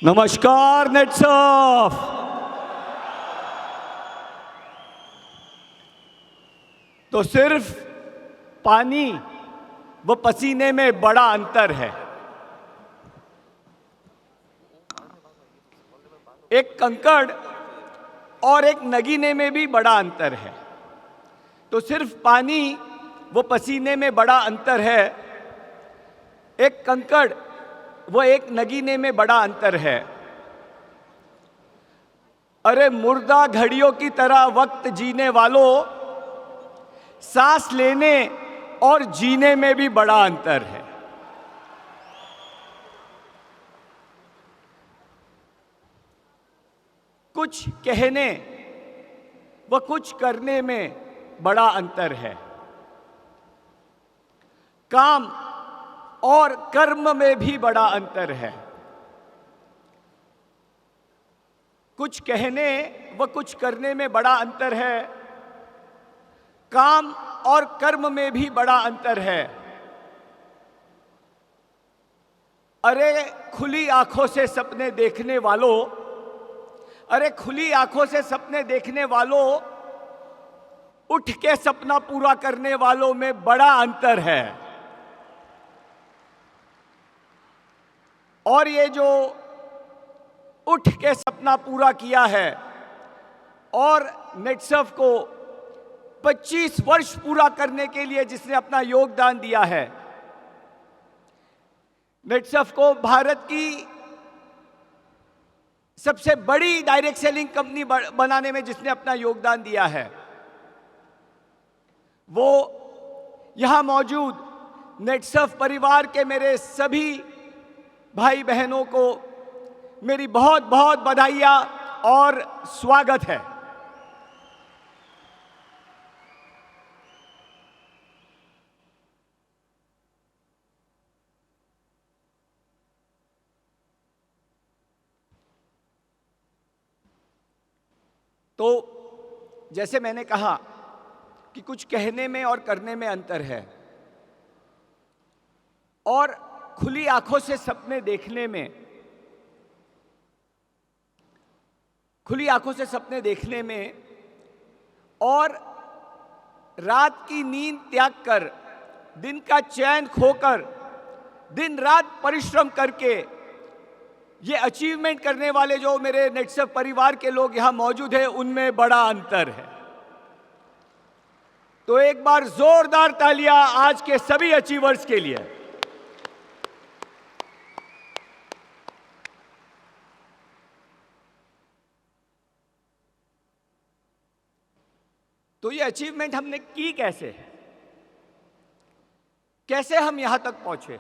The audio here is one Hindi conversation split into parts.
नमस्कार नेटसफ। तो सिर्फ पानी व पसीने में बड़ा अंतर है। एक कंकड़ और एक नगीने में भी बड़ा अंतर है। तो सिर्फ पानी व पसीने में बड़ा अंतर है, एक कंकड़ वो एक नगीने में बड़ा अंतर है। अरे मुर्दा घड़ियों की तरह वक्त जीने वालों, सांस लेने और जीने में भी बड़ा अंतर है। कुछ कहने व कुछ करने में बड़ा अंतर है। काम और कर्म में भी बड़ा अंतर है। कुछ कहने व कुछ करने में बड़ा अंतर है। काम और कर्म में भी बड़ा अंतर है। अरे खुली आंखों से सपने देखने वालों, अरे खुली आंखों से सपने देखने वालों, उठ के सपना पूरा करने वालों में बड़ा अंतर है। और ये जो उठ के सपना पूरा किया है और नेटसफ को 25 वर्ष पूरा करने के लिए जिसने अपना योगदान दिया है, नेटसफ को भारत की सबसे बड़ी डायरेक्ट सेलिंग कंपनी बनाने में जिसने अपना योगदान दिया है, वो यहां मौजूद नेटसफ परिवार के मेरे सभी भाई बहनों को मेरी बहुत बहुत बधाइयाँ और स्वागत है। तो जैसे मैंने कहा कि कुछ कहने में और करने में अंतर है, और खुली आंखों से सपने देखने में, खुली आंखों से सपने देखने में और रात की नींद त्याग कर, दिन का चैन खोकर, दिन रात परिश्रम करके ये अचीवमेंट करने वाले जो मेरे नेटसफ परिवार के लोग यहां मौजूद हैं, उनमें बड़ा अंतर है। तो एक बार जोरदार तालियां आज के सभी अचीवर्स के लिए। तो ये अचीवमेंट हमने की कैसे, कैसे हम यहां तक पहुंचे?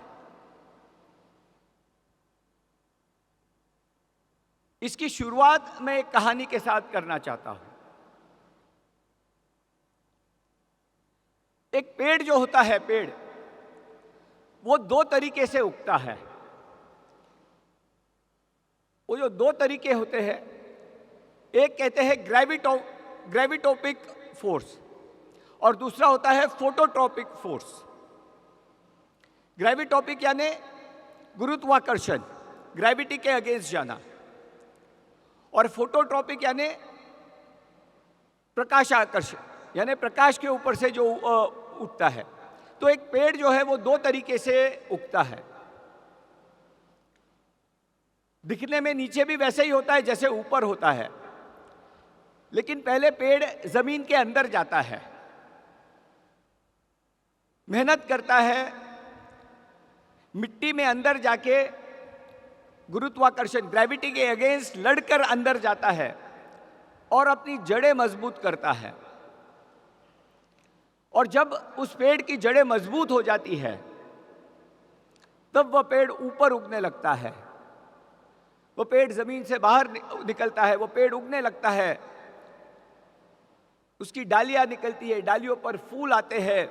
इसकी शुरुआत मैं एक कहानी के साथ करना चाहता हूं। एक पेड़ जो होता है, पेड़ वो दो तरीके से उगता है। वो जो दो तरीके होते हैं, एक कहते हैं ग्रेविटोपिक फोर्स और दूसरा होता है फोटोट्रॉपिक फोर्स। ग्रेविटोपिक यानी गुरुत्वाकर्षण, ग्रेविटी के अगेंस्ट जाना, और फोटोट्रॉपिक यानी प्रकाश आकर्षण, यानी प्रकाश के ऊपर से जो उगता है। तो एक पेड़ जो है वो दो तरीके से उगता है। दिखने में नीचे भी वैसे ही होता है जैसे ऊपर होता है, लेकिन पहले पेड़ जमीन के अंदर जाता है, मेहनत करता है, मिट्टी में अंदर जाके गुरुत्वाकर्षण, ग्रेविटी के अगेंस्ट लड़कर अंदर जाता है और अपनी जड़ें मजबूत करता है। और जब उस पेड़ की जड़ें मजबूत हो जाती है, तब वह पेड़ ऊपर उगने लगता है। वो पेड़ जमीन से बाहर निकलता है, वो पेड़ उगने लगता है, उसकी डालियां निकलती है, डालियों पर फूल आते हैं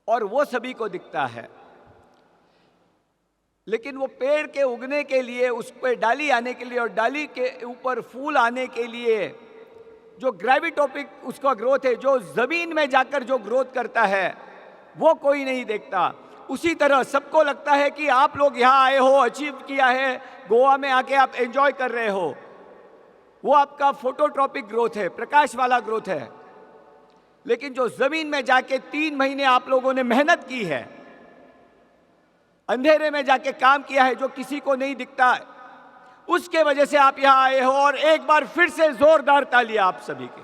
और वो सभी को दिखता है। लेकिन वो पेड़ के उगने के लिए, उस पर डाली आने के लिए और डाली के ऊपर फूल आने के लिए जो ग्रेविटोपिक उसका ग्रोथ है, जो जमीन में जाकर जो ग्रोथ करता है, वो कोई नहीं देखता। उसी तरह सबको लगता है कि आप लोग यहाँ आए हो, अचीव किया है, गोवा में आके आप एंजॉय कर रहे हो, वो आपका फोटोट्रॉपिक ग्रोथ है, प्रकाश वाला ग्रोथ है। लेकिन जो जमीन में जाके 3 महीने आप लोगों ने मेहनत की है, अंधेरे में जाके काम किया है, जो किसी को नहीं दिखता है, उसके वजह से आप यहां आए हो। और एक बार फिर से जोरदार तालियां आप सभी के।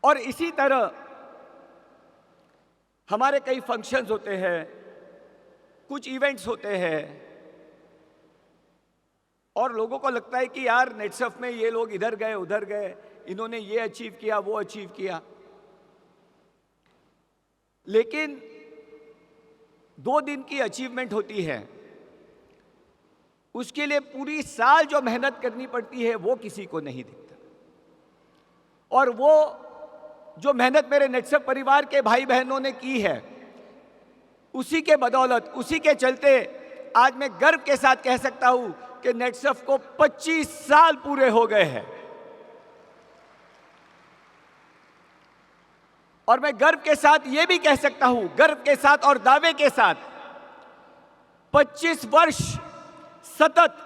और इसी तरह हमारे कई फंक्शंस होते हैं, कुछ इवेंट्स होते हैं, और लोगों को लगता है कि यार नेटसर्फ में ये लोग इधर गए उधर गए, इन्होंने ये अचीव किया वो अचीव किया। लेकिन 2 दिन की अचीवमेंट होती है, उसके लिए पूरी साल जो मेहनत करनी पड़ती है वो किसी को नहीं दिखता। और वो जो मेहनत मेरे नेटसर्फ परिवार के भाई बहनों ने की है, उसी के बदौलत, उसी के चलते आज मैं गर्व के साथ कह सकता हूं कि नेटसर्फ को 25 साल पूरे हो गए हैं। और मैं गर्व के साथ ये भी कह सकता हूं, गर्व के साथ और दावे के साथ, 25 वर्ष सतत,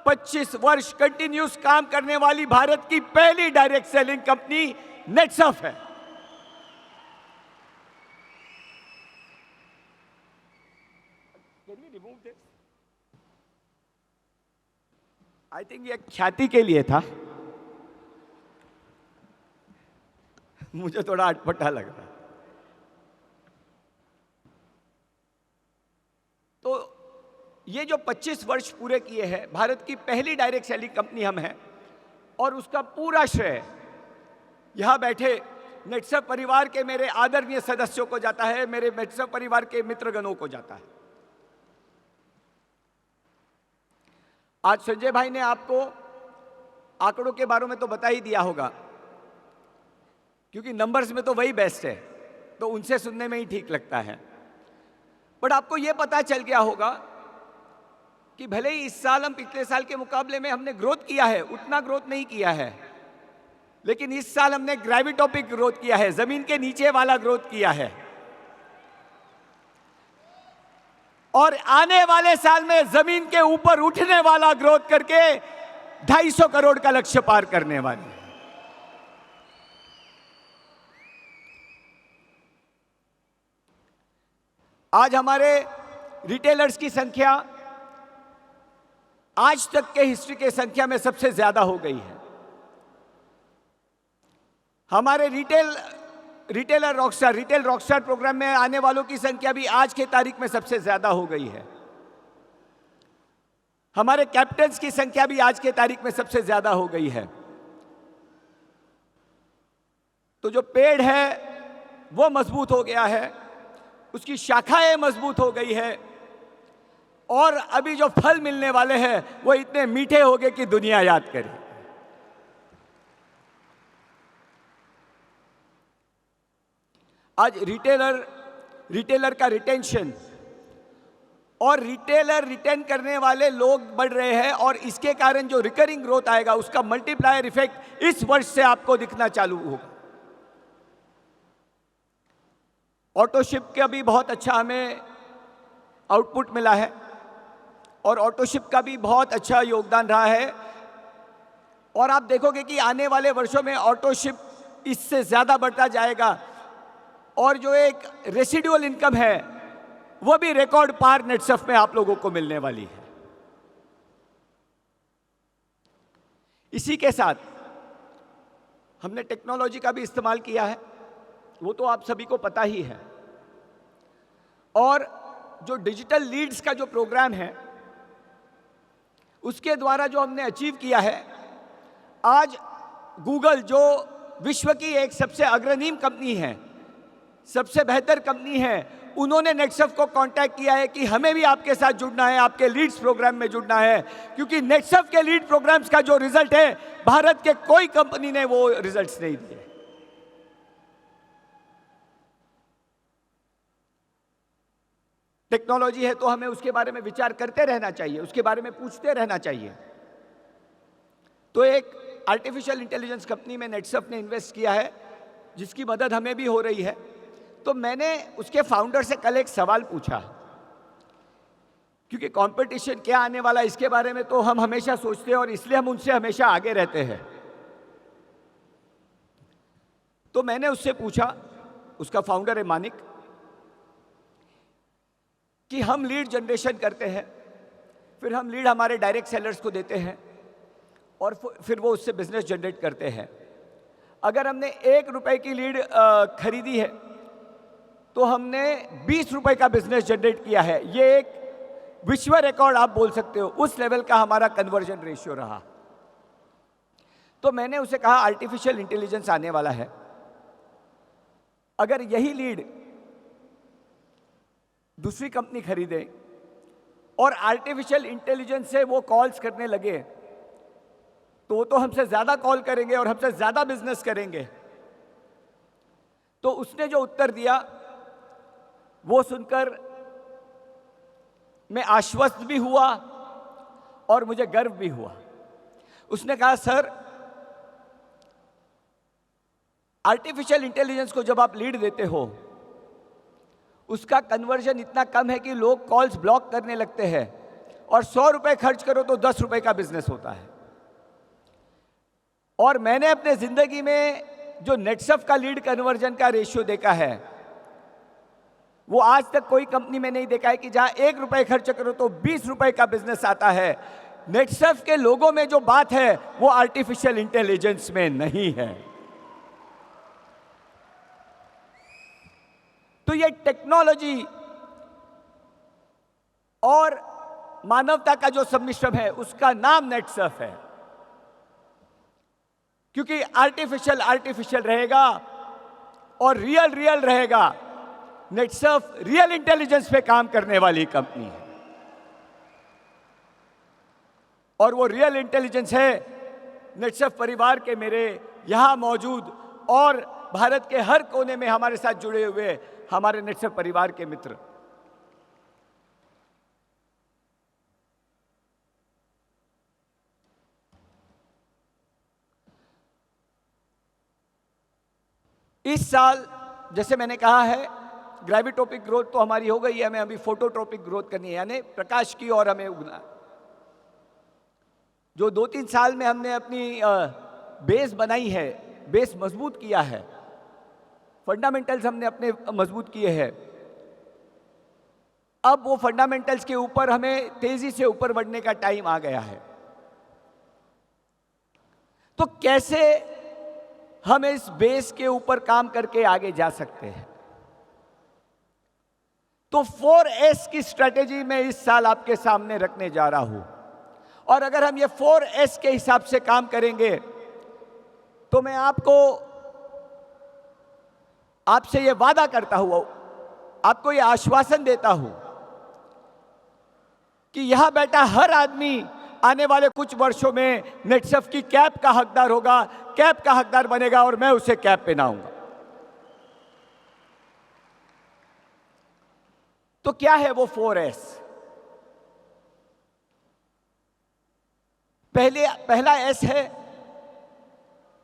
25 वर्ष कंटिन्यूस काम करने वाली भारत की पहली डायरेक्ट सेलिंग कंपनी नेटसर्फ है। आई थिंक ये ख्याति के लिए था, मुझे थोड़ा अटपटा लग रहा। तो ये जो 25 वर्ष पूरे किए हैं, भारत की पहली डायरेक्ट सेलिंग कंपनी हम हैं, और उसका पूरा श्रेय यहां बैठे नेटसर्फ परिवार के मेरे आदरणीय सदस्यों को जाता है, मेरे नेटसर्फ परिवार के मित्रगणों को जाता है। आज संजय भाई ने आपको आंकड़ों के बारे में तो बता ही दिया होगा, क्योंकि नंबर्स में तो वही बेस्ट है, तो उनसे सुनने में ही ठीक लगता है। बट आपको यह पता चल गया होगा कि भले ही इस साल हम पिछले साल के मुकाबले में हमने ग्रोथ किया है, उतना ग्रोथ नहीं किया है, लेकिन इस साल हमने ग्रेविटोपिक ग्रोथ किया है, जमीन के नीचे वाला ग्रोथ किया है। और आने वाले साल में जमीन के ऊपर उठने वाला ग्रोथ करके 250 करोड़ का लक्ष्य पार करने वाले। आज हमारे रिटेलर्स की संख्या आज तक के हिस्ट्री के संख्या में सबसे ज्यादा हो गई है। हमारे रिटेल रॉकस्टार प्रोग्राम में आने वालों की संख्या भी आज के तारीख में सबसे ज्यादा हो गई है। हमारे कैप्टन्स की संख्या भी आज के तारीख में सबसे ज्यादा हो गई है। तो जो पेड़ है वो मजबूत हो गया है, उसकी शाखाएं मजबूत हो गई है, और अभी जो फल मिलने वाले हैं वो इतने मीठे हो गए कि दुनिया याद करे। आज रिटेलर का रिटेंशन और रिटेलर रिटेन करने वाले लोग बढ़ रहे हैं, और इसके कारण जो रिकरिंग ग्रोथ आएगा उसका मल्टीप्लायर इफेक्ट इस वर्ष से आपको दिखना चालू होगा। ऑटोशिप का भी बहुत अच्छा हमें आउटपुट मिला है, और ऑटोशिप का भी बहुत अच्छा योगदान रहा है। और आप देखोगे कि आने वाले वर्षों में ऑटोशिप इससे ज्यादा बढ़ता जाएगा, और जो एक रेसिडुअल इनकम है वो भी रिकॉर्ड पार नेटसर्फ में आप लोगों को मिलने वाली है। इसी के साथ हमने टेक्नोलॉजी का भी इस्तेमाल किया है, वो तो आप सभी को पता ही है। और जो डिजिटल लीड्स का जो प्रोग्राम है, उसके द्वारा जो हमने अचीव किया है, आज गूगल जो विश्व की एक सबसे अग्रणी कंपनी है, सबसे बेहतर कंपनी है, उन्होंने नेटसर्फ को कांटेक्ट किया है कि हमें भी आपके साथ जुड़ना है, आपके लीड्स प्रोग्राम में जुड़ना है, क्योंकि नेटसर्फ के लीड प्रोग्राम्स का जो रिजल्ट है, भारत के कोई कंपनी ने वो रिजल्ट्स नहीं दिए। टेक्नोलॉजी है तो हमें उसके बारे में विचार करते रहना चाहिए, उसके बारे में पूछते रहना चाहिए। तो एक आर्टिफिशियल इंटेलिजेंस कंपनी में नेटसर्फ ने इन्वेस्ट किया है, जिसकी मदद हमें भी हो रही है। तो मैंने उसके फाउंडर से कल एक सवाल पूछा, क्योंकि कंपटीशन क्या आने वाला है इसके बारे में तो हम हमेशा सोचते हैं और इसलिए हम उनसे हमेशा आगे रहते हैं। तो मैंने उससे पूछा, उसका फाउंडर है मानिक, कि हम लीड जनरेशन करते हैं, फिर हम लीड हमारे डायरेक्ट सेलर्स को देते हैं और फिर वो उससे बिजनेस जनरेट करते हैं। अगर हमने 1 रुपए की लीड खरीदी है तो हमने 20 रुपए का बिजनेस जनरेट किया है। ये एक विश्व रिकॉर्ड आप बोल सकते हो, उस लेवल का हमारा कन्वर्जन रेशियो रहा। तो मैंने उसे कहा आर्टिफिशियल इंटेलिजेंस आने वाला है, अगर यही लीड दूसरी कंपनी खरीदे और आर्टिफिशियल इंटेलिजेंस से वो कॉल्स करने लगे तो वो तो हमसे ज्यादा कॉल करेंगे और हमसे ज्यादा बिजनेस करेंगे। तो उसने जो उत्तर दिया वो सुनकर मैं आश्वस्त भी हुआ और मुझे गर्व भी हुआ। उसने कहा, सर, आर्टिफिशियल इंटेलिजेंस को जब आप लीड देते हो उसका कन्वर्जन इतना कम है कि लोग कॉल्स ब्लॉक करने लगते हैं और 100 रुपए खर्च करो तो 10 रुपए का बिजनेस होता है। और मैंने अपने जिंदगी में जो नेटसर्फ का लीड कन्वर्जन का रेशियो देखा है वो आज तक कोई कंपनी में नहीं देखा है कि जहां 1 रुपए खर्च करो तो 20 रुपए का बिजनेस आता है। नेटसर्फ के लोगों में जो बात है वो आर्टिफिशियल इंटेलिजेंस में नहीं है। तो ये टेक्नोलॉजी और मानवता का जो सम्मिश्रण है उसका नाम नेटसर्फ है, क्योंकि आर्टिफिशियल रहेगा और रियल रहेगा। नेटसर्फ रियल इंटेलिजेंस पे काम करने वाली कंपनी है और वो रियल इंटेलिजेंस है नेटसर्फ परिवार के मेरे यहां मौजूद और भारत के हर कोने में हमारे साथ जुड़े हुए हमारे नेटसर्फ परिवार के मित्र। इस साल जैसे मैंने कहा है ग्रेविटोपिक ग्रोथ तो हमारी हो गई है, हमें अभी फोटोट्रोपिक ग्रोथ करनी है, यानी प्रकाश की ओर हमें उगना। जो 2-3 साल में हमने अपनी बेस बनाई है, बेस मजबूत किया है, फंडामेंटल्स हमने अपने मजबूत किए हैं, अब वो फंडामेंटल्स के ऊपर हमें तेजी से ऊपर बढ़ने का टाइम आ गया है। तो कैसे हम इस बेस के ऊपर काम करके आगे जा सकते हैं? तो 4S की स्ट्रेटेजी मैं इस साल आपके सामने रखने जा रहा हूं और अगर हम ये 4S के हिसाब से काम करेंगे तो मैं आपसे ये वादा करता हूं, आपको ये आश्वासन देता हूं कि यहां बैठा हर आदमी आने वाले कुछ वर्षों में नेटसर्फ की कैप का हकदार होगा, कैप का हकदार बनेगा और मैं उसे कैप पहनाऊंगा। तो क्या है वो 4S? पहला S है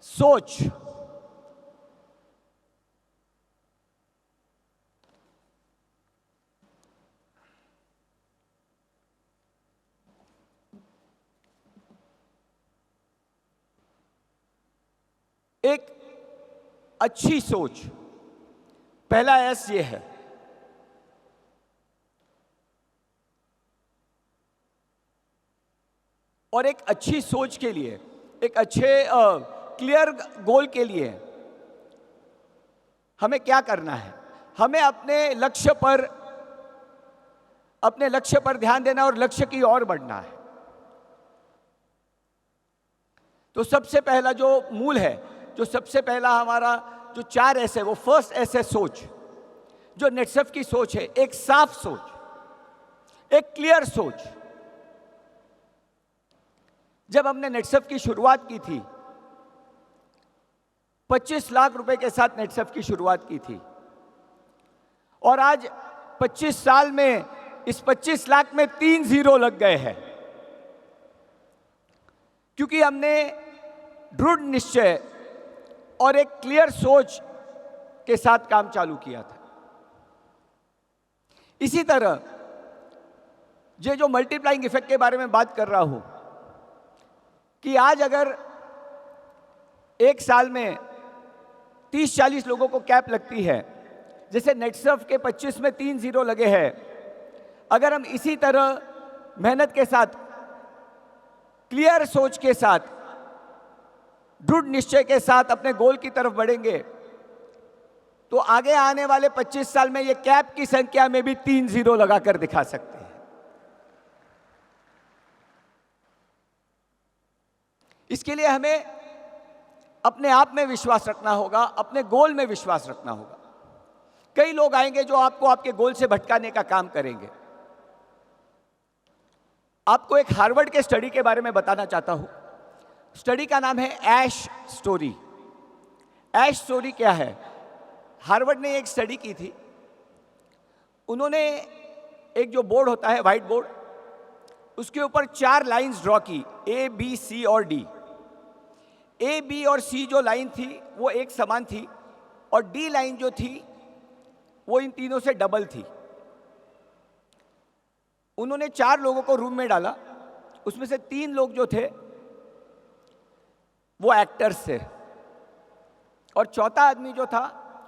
सोच। एक अच्छी सोच, पहला S ये है। और एक अच्छी सोच के लिए, एक अच्छे क्लियर गोल के लिए हमें क्या करना है? हमें अपने लक्ष्य पर ध्यान देना और लक्ष्य की ओर बढ़ना है। तो सबसे पहला जो मूल है, जो सबसे पहला हमारा जो 4S है, वो फर्स्ट S है सोच। जो नेटसर्फ की सोच है, एक साफ सोच, एक क्लियर सोच। जब हमने नेटसर्फ की शुरुआत की थी, 25 लाख रुपए के साथ नेटसर्फ की शुरुआत की थी और आज 25 साल में इस 25 लाख में 3 जीरो लग गए हैं, क्योंकि हमने दृढ़ निश्चय और एक क्लियर सोच के साथ काम चालू किया था। इसी तरह ये जो मल्टीप्लाइंग इफेक्ट के बारे में बात कर रहा हूं कि आज अगर एक साल में 30-40 लोगों को कैप लगती है, जैसे नेटसर्फ के 25 में 3 जीरो लगे हैं, अगर हम इसी तरह मेहनत के साथ, क्लियर सोच के साथ, दृढ़ निश्चय के साथ अपने गोल की तरफ बढ़ेंगे तो आगे आने वाले 25 साल में ये कैप की संख्या में भी 3 जीरो लगाकर दिखा सकते हैं। इसके लिए हमें अपने आप में विश्वास रखना होगा, अपने गोल में विश्वास रखना होगा। कई लोग आएंगे जो आपको आपके गोल से भटकाने का काम करेंगे। आपको एक हार्वर्ड के स्टडी के बारे में बताना चाहता हूं। स्टडी का नाम है ऐश स्टोरी। ऐश स्टोरी क्या है? हार्वर्ड ने एक स्टडी की थी। उन्होंने एक जो बोर्ड होता है, व्हाइट बोर्ड, उसके ऊपर 4 लाइंस ड्रॉ की, ए, बी, सी और डी। ए, बी और सी जो लाइन थी वो एक समान थी और डी लाइन जो थी वो इन तीनों से डबल थी। उन्होंने 4 लोगों को रूम में डाला। उसमें से 3 लोग जो थे वो एक्टर्स थे और चौथा आदमी जो था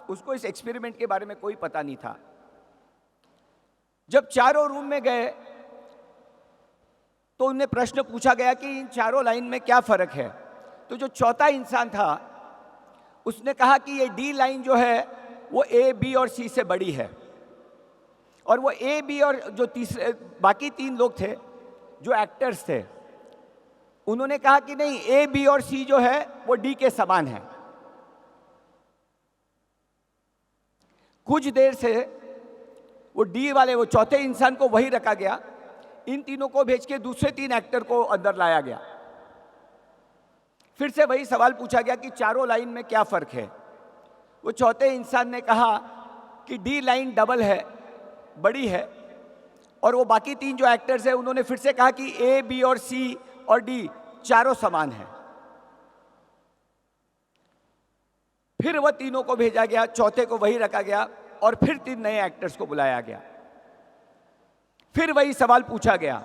उसको इस एक्सपेरिमेंट के बारे में कोई पता नहीं था। जब चारों रूम में गए तो उन्हें प्रश्न पूछा गया कि इन चारों लाइन में क्या फर्क है। तो जो चौथा इंसान था उसने कहा कि ये डी लाइन जो है वो ए, बी और सी से बड़ी है, और वो ए, बी और जो तीसरे बाकी 3 लोग थे जो एक्टर्स थे उन्होंने कहा कि नहीं, ए, बी और सी जो है वो डी के समान है। कुछ देर से वो डी वाले, वो चौथे इंसान को वही रखा गया। इन तीनों को भेज के दूसरे 3 एक्टर को अंदर लाया गया। फिर से वही सवाल पूछा गया कि चारों लाइन में क्या फर्क है। वो चौथे इंसान ने कहा कि डी लाइन डबल है, बड़ी है, और वो बाकी 3 जो एक्टर्स हैं उन्होंने फिर से कहा कि ए, बी और सी और डी चारों समान है। फिर वह तीनों को भेजा गया, चौथे को वही रखा गया और फिर 3 नए एक्टर्स को बुलाया गया। फिर वही सवाल पूछा गया।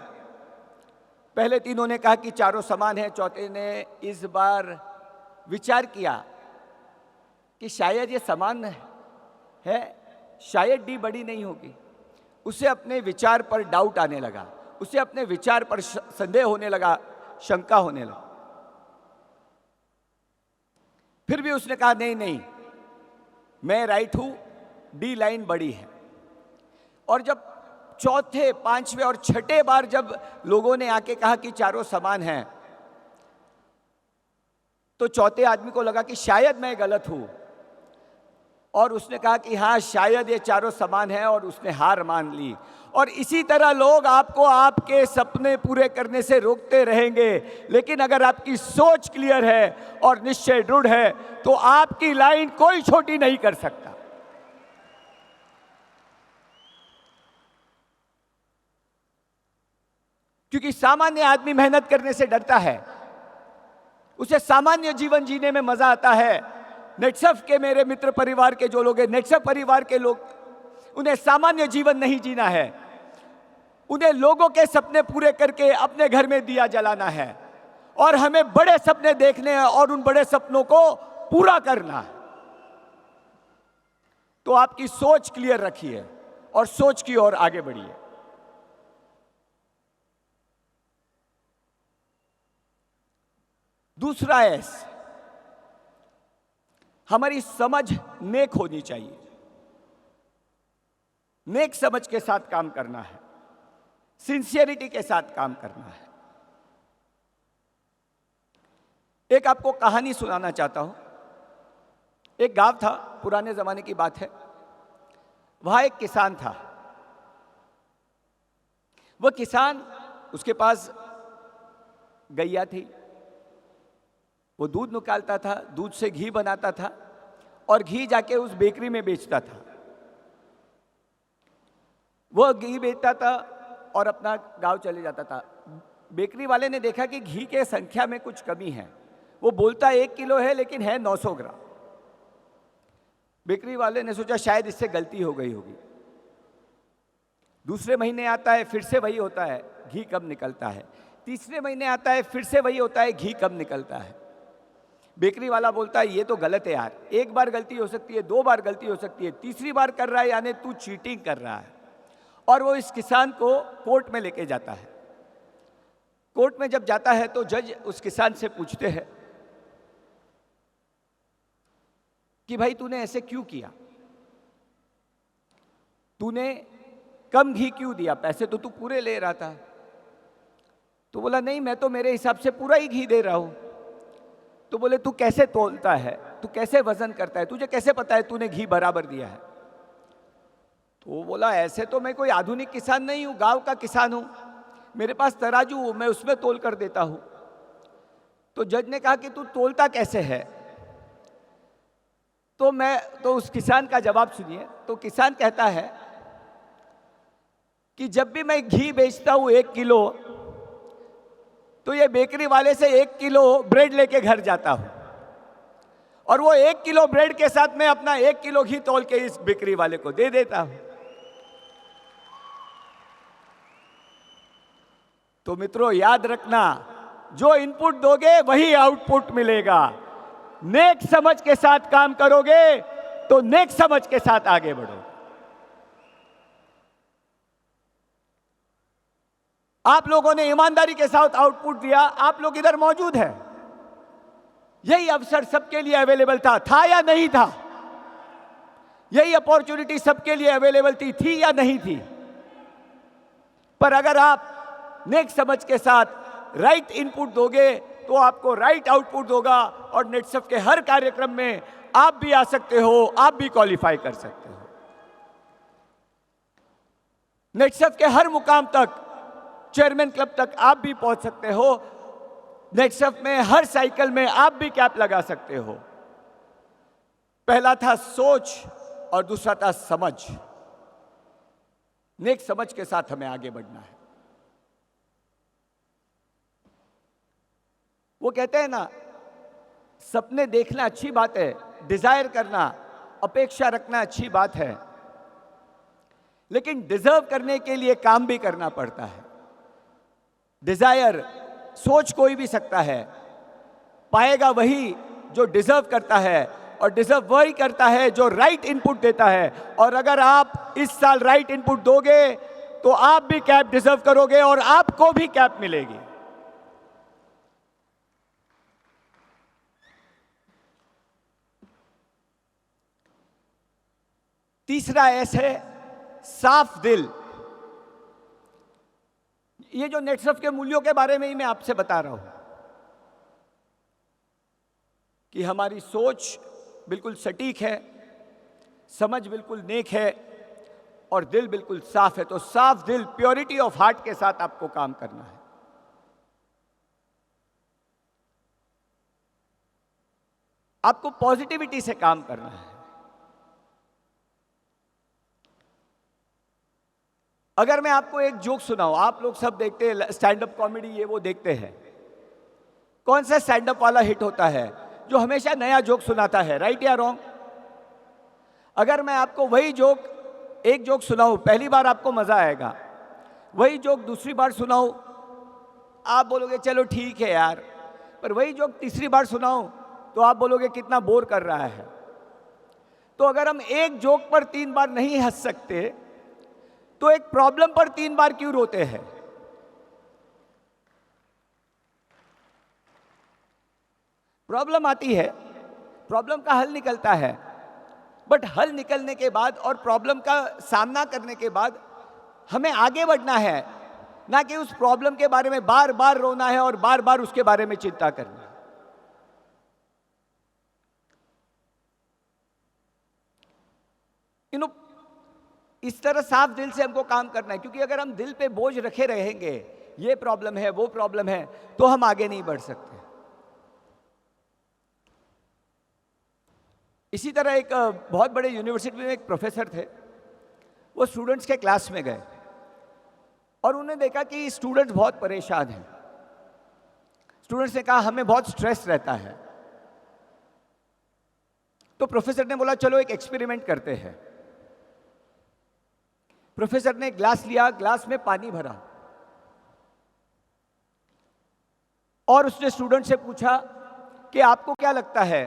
पहले तीनों ने कहा कि चारों समान है। चौथे ने इस बार विचार किया कि शायद ये समान है, शायद डी बड़ी नहीं होगी। उसे अपने विचार पर डाउट आने लगा, उसे अपने विचार पर संदेह होने लगा, शंका होने लगा। फिर भी उसने कहा नहीं नहीं, मैं राइट हूं, डी लाइन बड़ी है। और जब चौथे, 5वें और 6ठे बार जब लोगों ने आके कहा कि चारों समान हैं, तो चौथे आदमी को लगा कि शायद मैं गलत हूं, और उसने कहा कि हाँ शायद ये चारों समान हैं, और उसने हार मान ली। और इसी तरह लोग आपको आपके सपने पूरे करने से रोकते रहेंगे, लेकिन अगर आपकी सोच क्लियर है और निश्चय दृढ़ है तो आपकी लाइन कोई छोटी नहीं कर सकता। क्योंकि सामान्य आदमी मेहनत करने से डरता है, उसे सामान्य जीवन जीने में मजा आता है। नेटसर्फ के मेरे मित्र परिवार के जो लोग हैं, नेटसर्फ परिवार के लोग, उन्हें सामान्य जीवन नहीं जीना है। उन्हें लोगों के सपने पूरे करके अपने घर में दिया जलाना है, और हमें बड़े सपने देखने हैं और उन बड़े सपनों को पूरा करना है। तो आपकी सोच क्लियर रखिए और सोच की ओर आगे बढ़िए। दूसरा एस, हमारी समझ नेक होनी चाहिए। नेक समझ के साथ काम करना है, सिंसियरिटी के साथ काम करना है। एक आपको कहानी सुनाना चाहता हूं। एक गांव था, पुराने जमाने की बात है। वहां एक किसान था। वह किसान, उसके पास गैया थी, वो दूध निकालता था, दूध से घी बनाता था और घी जाके उस बेकरी में बेचता था। वह घी बेचता था और अपना गांव चले जाता था। बेकरी वाले ने देखा कि घी के संख्या में कुछ कमी है। वो बोलता 1 किलो है लेकिन है 900 ग्राम। बेकरी वाले ने सोचा शायद इससे गलती हो गई होगी। दूसरे महीने आता है, फिर से वही होता है, घी कम निकलता है। तीसरे महीने आता है, फिर से वही होता है, घी कम निकलता है। बेकरी वाला बोलता है ये तो गलत है यार, एक बार गलती हो सकती है, 2 बार गलती हो सकती है, तीसरी बार कर रहा है यानी तू चीटिंग कर रहा है। और वो इस किसान को कोर्ट में लेके जाता है। कोर्ट में जब जाता है तो जज उस किसान से पूछते हैं कि भाई तूने ऐसे क्यों किया, तूने कम घी क्यों दिया, पैसे तो तू पूरे ले रहा था। तो बोला नहीं, मैं तो मेरे हिसाब से पूरा ही घी दे रहा हूं। तो बोले तू कैसे तोलता है, तू कैसे वजन करता है, तुझे कैसे पता है तूने घी बराबर दिया है। तो बोला ऐसे तो मैं कोई आधुनिक किसान नहीं हूं, गांव का किसान हूं, मेरे पास तराजू, मैं उसमें तोल कर देता हूं। तो जज ने कहा कि तू तोलता कैसे है। तो उस किसान का जवाब सुनिए। तो किसान कहता है कि जब भी मैं घी बेचता हूं 1 किलो, तो ये बेकरी वाले से 1 किलो ब्रेड लेके घर जाता हूं, और वो 1 किलो ब्रेड के साथ मैं अपना 1 किलो घी तौल के इस बेकरी वाले को दे देता हूं। तो मित्रों याद रखना, जो इनपुट दोगे वही आउटपुट मिलेगा। नेक समझ के साथ काम करोगे तो नेक समझ के साथ आगे बढ़ो। आप लोगों ने ईमानदारी के साथ आउटपुट दिया, आप लोग इधर मौजूद हैं। यही अवसर सबके लिए अवेलेबल था या नहीं था? यही अपॉर्चुनिटी सबके लिए अवेलेबल थी या नहीं थी? पर अगर आप नेक समझ के साथ राइट इनपुट दोगे तो आपको राइट आउटपुट होगा, और नेटसफ के हर कार्यक्रम में आप भी आ सकते हो, आप भी क्वालिफाई कर सकते हो। नेटसफ के हर मुकाम तक, चेयरमैन क्लब तक आप भी पहुंच सकते हो। नेटसफ में हर साइकिल में आप भी कैप लगा सकते हो। पहला था सोच और दूसरा था समझ। नेक समझ के साथ हमें आगे बढ़ना है। वो कहते हैं ना, सपने देखना अच्छी बात है, डिजायर करना, अपेक्षा रखना अच्छी बात है, लेकिन डिजर्व करने के लिए काम भी करना पड़ता है। डिजायर, सोच कोई भी सकता है, पाएगा वही जो डिजर्व करता है, और डिजर्व वही करता है जो राइट इनपुट देता है। और अगर आप इस साल राइट इनपुट दोगे तो आप भी कैप डिजर्व करोगे और आपको भी कैप मिलेगी। तीसरा एस है साफ दिल। ये जो नेटसफ के मूल्यों के बारे में ही मैं आपसे बता रहा हूं कि हमारी सोच बिल्कुल सटीक है, समझ बिल्कुल नेक है, और दिल बिल्कुल साफ है। तो साफ दिल, प्योरिटी ऑफ हार्ट के साथ आपको काम करना है। आपको पॉजिटिविटी से काम करना है। अगर मैं आपको एक जोक सुनाऊं, आप लोग सब देखते हैं स्टैंड अप कॉमेडी, ये वो देखते हैं। कौन सा स्टैंड अप वाला हिट होता है जो हमेशा नया जोक सुनाता है, राइट या रॉन्ग? अगर मैं आपको वही जोक, एक जोक सुनाऊं, पहली बार आपको मजा आएगा, वही जोक दूसरी बार सुनाऊं, आप बोलोगे चलो ठीक है यार, पर वही जोक तीसरी बार सुनाऊं तो आप बोलोगे कितना बोर कर रहा है। तो अगर हम एक जोक पर 3 बार नहीं हंस सकते तो एक प्रॉब्लम पर 3 बार क्यों रोते हैं? प्रॉब्लम आती है, प्रॉब्लम का हल निकलता है, बट हल निकलने के बाद और प्रॉब्लम का सामना करने के बाद हमें आगे बढ़ना है, ना कि उस प्रॉब्लम के बारे में बार बार रोना है और बार बार उसके बारे में चिंता करना है। इस तरह साफ दिल से हमको काम करना है, क्योंकि अगर हम दिल पे बोझ रखे रहेंगे, ये प्रॉब्लम है, वो प्रॉब्लम है, तो हम आगे नहीं बढ़ सकते। इसी तरह एक बहुत बड़े यूनिवर्सिटी में एक प्रोफेसर थे, वो स्टूडेंट्स के क्लास में गए और उन्होंने देखा कि स्टूडेंट्स बहुत परेशान हैं। स्टूडेंट्स ने कहा हमें बहुत स्ट्रेस रहता है। तो प्रोफेसर ने बोला चलो एक एक्सपेरिमेंट करते हैं। प्रोफेसर ने ग्लास लिया, ग्लास में पानी भरा और उसने स्टूडेंट से पूछा कि आपको क्या लगता है,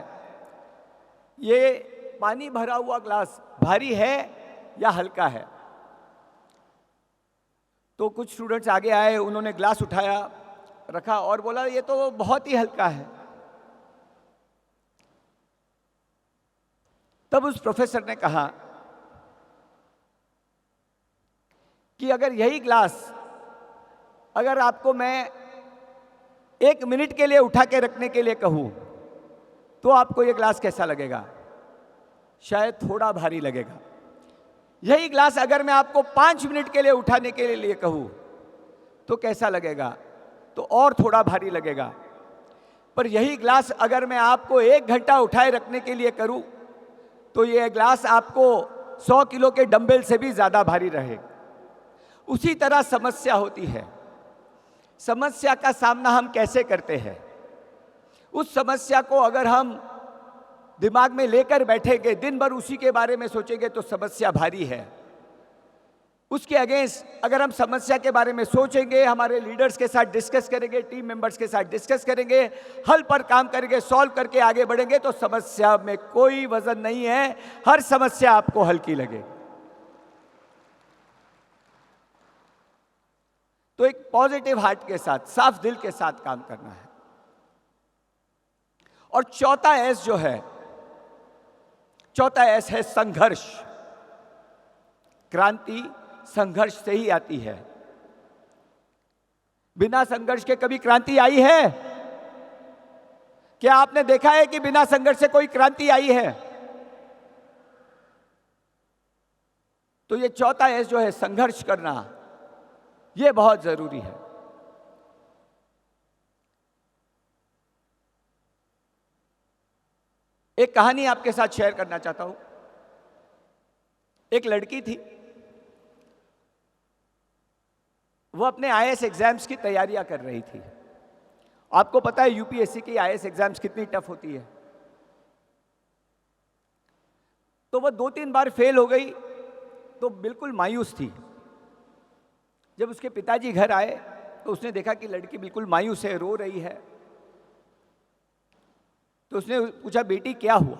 ये पानी भरा हुआ ग्लास भारी है या हल्का है? तो कुछ स्टूडेंट्स आगे आए, उन्होंने ग्लास उठाया, रखा और बोला ये तो बहुत ही हल्का है। तब उस प्रोफेसर ने कहा कि अगर यही ग्लास अगर आपको मैं 1 मिनट के लिए उठा के रखने के लिए कहूं तो आपको यह ग्लास कैसा लगेगा? शायद थोड़ा भारी लगेगा। यही ग्लास अगर मैं आपको 5 मिनट के लिए उठाने के लिए कहूं तो कैसा लगेगा? तो और थोड़ा भारी लगेगा। पर यही ग्लास अगर मैं आपको 1 घंटा उठाए रखने के लिए करूं तो यह ग्लास आपको 100 किलो के डंबल से भी ज्यादा भारी रहेगा। उसी तरह समस्या होती है। समस्या का सामना हम कैसे करते हैं? उस समस्या को अगर हम दिमाग में लेकर बैठेंगे, दिन भर उसी के बारे में सोचेंगे तो समस्या भारी है। उसके अगेंस्ट अगर हम समस्या के बारे में सोचेंगे, हमारे लीडर्स के साथ डिस्कस करेंगे, टीम मेंबर्स के साथ डिस्कस करेंगे, हल पर काम करेंगे, सॉल्व करके आगे बढ़ेंगे तो समस्या में कोई वजन नहीं है। हर समस्या आपको हल्की लगेगी। तो एक पॉजिटिव हार्ट के साथ, साफ दिल के साथ काम करना है। और चौथा एस जो है, चौथा एस है संघर्ष। क्रांति संघर्ष से ही आती है। बिना संघर्ष के कभी क्रांति आई है? क्या आपने देखा है कि बिना संघर्ष से कोई क्रांति आई है? तो ये चौथा एस जो है, संघर्ष करना, ये बहुत जरूरी है। एक कहानी आपके साथ शेयर करना चाहता हूं। एक लड़की थी, वो अपने आईएएस एग्जाम्स की तैयारियां कर रही थी। आपको पता है यूपीएससी की आईएएस एग्जाम्स कितनी टफ होती है। तो वो 2-3 बार फेल हो गई तो बिल्कुल मायूस थी। जब उसके पिताजी घर आए तो उसने देखा कि लड़की बिल्कुल मायूस है, रो रही है। तो उसने पूछा बेटी क्या हुआ?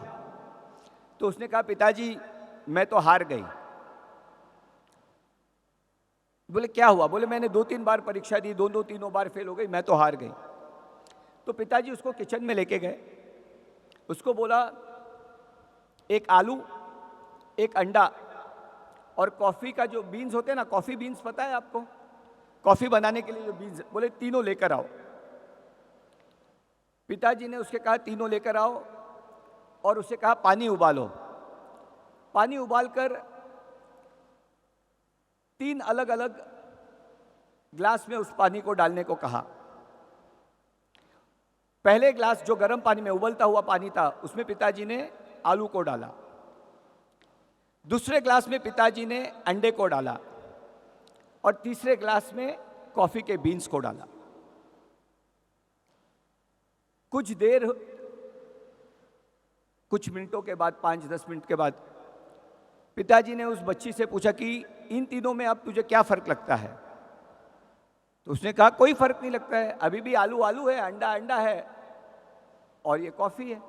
तो उसने कहा पिताजी मैं तो हार गई। बोले क्या हुआ? बोले मैंने 2-3 बार परीक्षा दी, दोनों तीनों बार फेल हो गई, मैं तो हार गई। तो पिताजी उसको किचन में लेके गए, उसको बोला एक आलू, एक अंडा और कॉफी का जो बीन्स होते हैं ना, कॉफी बीन्स पता है आपको? कॉफी बनाने के लिए जो बीन्स, बोले तीनों लेकर आओ। पिताजी ने उसके कहा तीनों लेकर आओ और उसे कहा पानी उबालो। पानी उबालकर 3 अलग अलग ग्लास में उस पानी को डालने को कहा। पहले ग्लास जो गर्म पानी में उबलता हुआ पानी था, उसमें पिताजी ने आलू को डाला। दूसरे ग्लास में पिताजी ने अंडे को डाला और तीसरे ग्लास में कॉफी के बीन्स को डाला। कुछ मिनटों के बाद, 5-10 मिनट के बाद पिताजी ने उस बच्ची से पूछा कि इन तीनों में अब तुझे क्या फर्क लगता है? तो उसने कहा कोई फर्क नहीं लगता है, अभी भी आलू आलू है, अंडा अंडा है और ये कॉफी है।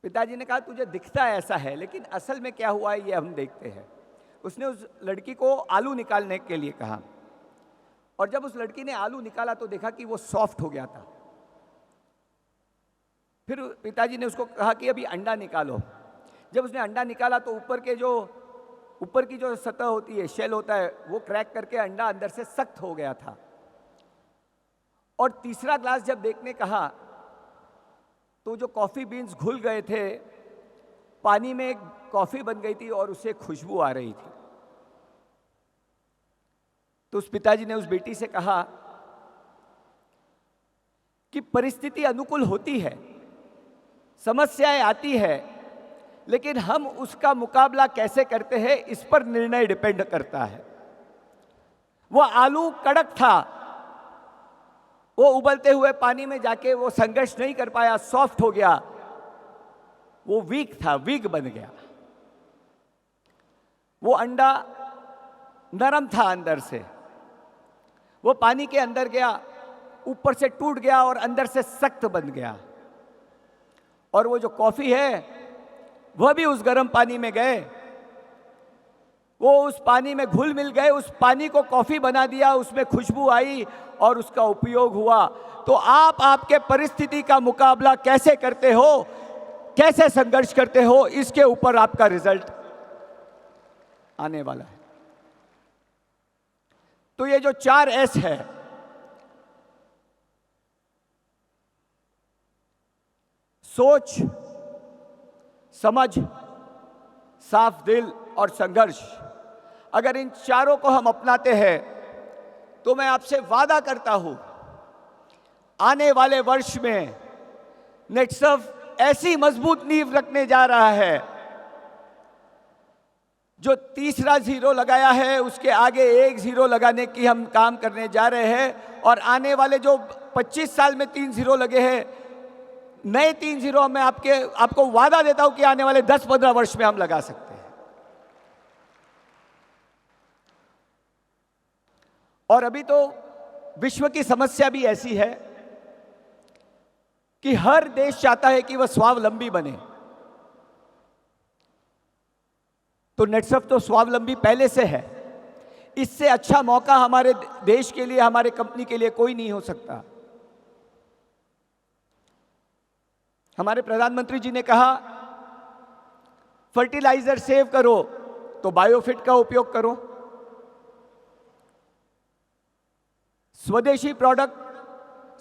पिताजी ने कहा तुझे दिखता ऐसा है, लेकिन असल में क्या हुआ है ये हम देखते हैं। उसने उस लड़की को आलू निकालने के लिए कहा और जब उस लड़की ने आलू निकाला तो देखा कि वो सॉफ्ट हो गया था। फिर पिताजी ने उसको कहा कि अभी अंडा निकालो। जब उसने अंडा निकाला तो ऊपर की जो सतह होती है, शेल होता है, वो क्रैक करके अंडा अंदर से सख्त हो गया था। और तीसरा ग्लास जब देखने कहा तो जो कॉफी बीन्स घुल गए थे, पानी में एक कॉफी बन गई थी और उससे खुशबू आ रही थी। तो उस पिताजी ने उस बेटी से कहा कि परिस्थिति अनुकूल होती है, समस्याएं आती है, लेकिन हम उसका मुकाबला कैसे करते हैं इस पर निर्णय डिपेंड करता है। वो आलू कड़क था, वो उबलते हुए पानी में जाके वो संघर्ष नहीं कर पाया, सॉफ्ट हो गया। वो वीक था, वीक बन गया। वो अंडा नरम था अंदर से, वो पानी के अंदर गया, ऊपर से टूट गया और अंदर से सख्त बन गया। और वो जो कॉफी है वह भी उस गर्म पानी में गए, वो उस पानी में घुल मिल गए, उस पानी को कॉफी बना दिया, उसमें खुशबू आई और उसका उपयोग हुआ। तो आप आपके परिस्थिति का मुकाबला कैसे करते हो, कैसे संघर्ष करते हो, इसके ऊपर आपका रिजल्ट आने वाला है। तो ये जो 4 एस है, सोच, समझ, साफ दिल और संघर्ष, अगर इन चारों को हम अपनाते हैं तो मैं आपसे वादा करता हूं आने वाले वर्ष में नेटसर्फ ऐसी मजबूत नींव रखने जा रहा है, जो तीसरा जीरो लगाया है उसके आगे एक जीरो लगाने की हम काम करने जा रहे हैं। और आने वाले जो 25 साल में 3 जीरो लगे हैं, नए 3 जीरो मैं आपको वादा देता हूं कि आने वाले 10-15 वर्ष में हम लगा सकते हैं। और अभी तो विश्व की समस्या भी ऐसी है कि हर देश चाहता है कि वह स्वावलंबी बने। तो नेटसर्फ तो स्वावलंबी पहले से है, इससे अच्छा मौका हमारे देश के लिए, हमारे कंपनी के लिए कोई नहीं हो सकता। हमारे प्रधानमंत्री जी ने कहा फर्टिलाइजर सेव करो तो बायोफिट का उपयोग करो, स्वदेशी प्रोडक्ट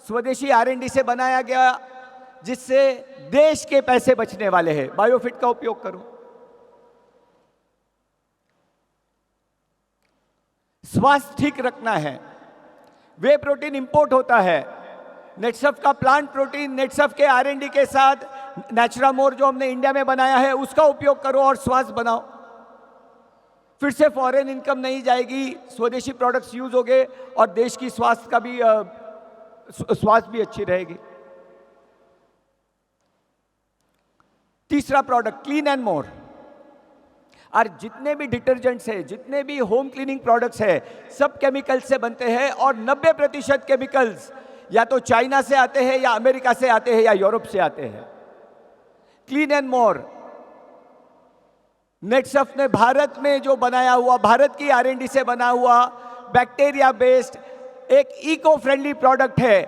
स्वदेशी R&D से बनाया गया जिससे देश के पैसे बचने वाले हैं, बायोफिट का उपयोग करो। स्वास्थ्य ठीक रखना है, वे प्रोटीन इंपोर्ट होता है, नेटसर्फ का प्लांट प्रोटीन, नेटसर्फ के R&D के साथ नेचुरामोर जो हमने इंडिया में बनाया है उसका उपयोग करो और स्वास्थ्य बनाओ। फिर से फॉरेन इनकम नहीं जाएगी, स्वदेशी प्रोडक्ट्स यूज होंगे और देश की स्वास्थ्य भी अच्छी रहेगी। तीसरा प्रोडक्ट क्लीन एंड मोर। और जितने भी डिटर्जेंट्स है, जितने भी होम क्लीनिंग प्रोडक्ट्स है, सब केमिकल से बनते हैं और 90% केमिकल्स या तो चाइना से आते हैं या अमेरिका से आते हैं या यूरोप से आते हैं। क्लीन एंड मोर नेटसर्फ ने भारत में जो बनाया हुआ, भारत की R&D से बना हुआ बैक्टीरिया बेस्ड एक इको फ्रेंडली प्रोडक्ट है।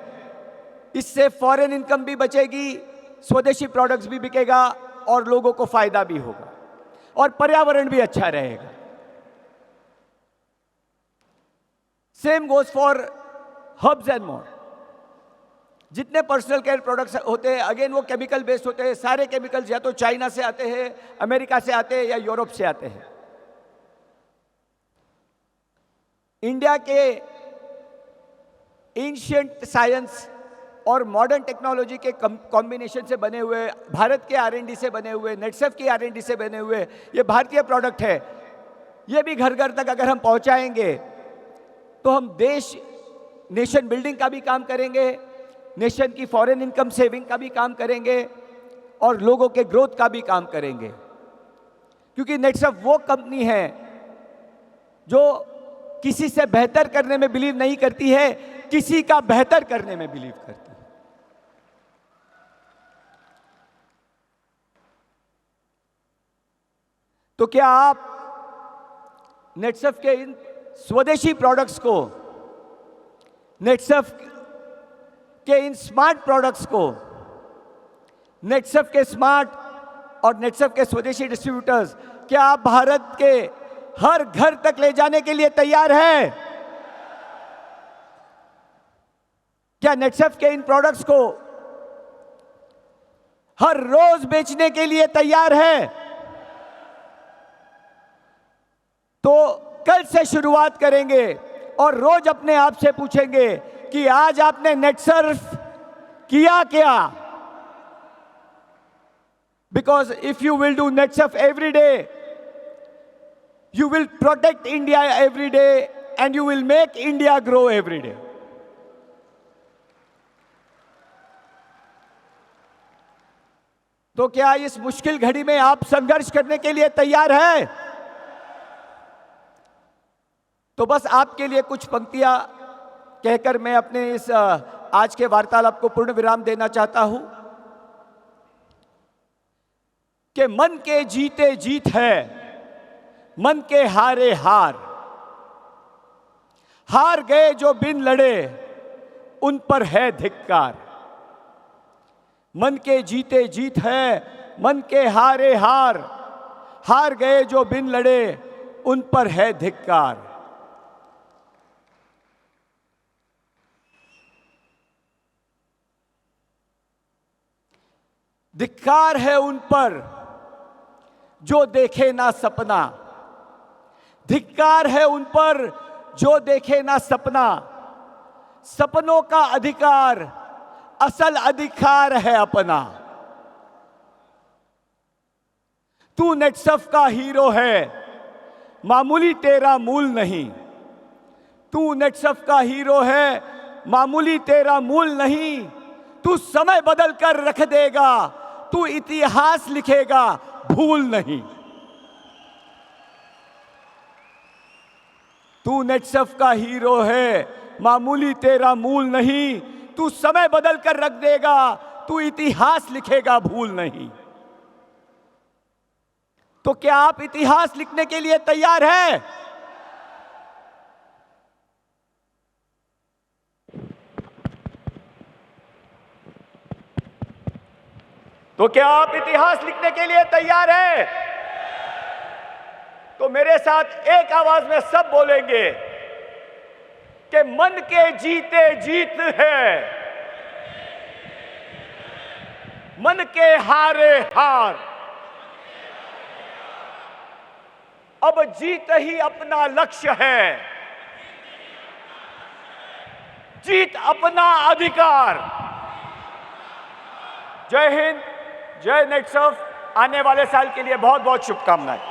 इससे फॉरेन इनकम भी बचेगी, स्वदेशी प्रोडक्ट्स भी बिकेगा और लोगों को फायदा भी होगा और पर्यावरण भी अच्छा रहेगा। Same goes for herbs and more. जितने पर्सनल केयर प्रोडक्ट्स होते हैं, अगेन वो केमिकल बेस्ड होते हैं। सारे केमिकल्स या तो चाइना से आते हैं, अमेरिका से आते हैं या यूरोप से आते हैं। इंडिया के एंशिएंट साइंस और मॉडर्न टेक्नोलॉजी के कॉम्बिनेशन से बने हुए, भारत के R&D से बने हुए, नेटसर्फ की R&D से बने हुए ये भारतीय प्रोडक्ट है। ये भी घर घर तक अगर हम पहुंचाएंगे तो हम नेशन बिल्डिंग का भी काम करेंगे, नेशन की फॉरेन इनकम सेविंग का भी काम करेंगे और लोगों के ग्रोथ का भी काम करेंगे। क्योंकि नेटसर्फ वो कंपनी है जो किसी से बेहतर करने में बिलीव नहीं करती है, किसी का बेहतर करने में बिलीव करती है। तो क्या आप नेटसर्फ के इन स्वदेशी प्रोडक्ट्स को, नेटसर्फ के इन स्मार्ट प्रोडक्ट्स को, नेटसर्फ के स्मार्ट और नेटसर्फ के स्वदेशी डिस्ट्रीब्यूटर्स, क्या आप भारत के हर घर तक ले जाने के लिए तैयार हैं? क्या नेटसर्फ के इन प्रोडक्ट्स को हर रोज बेचने के लिए तैयार है? तो कल से शुरुआत करेंगे और रोज अपने आप से पूछेंगे कि आज आपने नेटसर्फ किया क्या? Because if you will do net surf every day, you will protect India every day and you will make India grow every day. तो क्या इस मुश्किल घड़ी में आप संघर्ष करने के लिए तैयार हैं? तो बस आपके लिए कुछ पंक्तियां कहकर मैं अपने इस आज के वार्तालाप को पूर्ण विराम देना चाहता हूं कि मन के जीते जीत है, मन के हारे हार। हार गए जो बिन लड़े, उन पर है धिक्कार। मन के जीते जीत है, मन के हारे हार। हार गए जो बिन लड़े, उन पर है धिक्कार। धिक्कार है उन पर जो देखे ना सपना। धिक्कार है उन पर जो देखे ना सपना। सपनों का अधिकार असल अधिकार है अपना। तू नेटसफ का हीरो है, मामूली तेरा मूल नहीं। तू नेटसफ का हीरो है, मामूली तेरा मूल नहीं। तू समय बदल कर रख देगा, तू इतिहास लिखेगा, भूल नहीं। तू नेटसफ का हीरो है, मामूली तेरा मूल नहीं। तू समय बदल कर रख देगा, तू इतिहास लिखेगा, भूल नहीं। तो क्या आप इतिहास लिखने के लिए तैयार हैं? तो क्या आप इतिहास लिखने के लिए तैयार हैं? तो मेरे साथ एक आवाज में सब बोलेंगे कि मन के जीते जीत है, मन के हारे हार। अब जीत ही अपना लक्ष्य है, जीत अपना अधिकार। जय हिंद, जय नेटसफ। आने वाले साल के लिए बहुत बहुत शुभकामनाएं।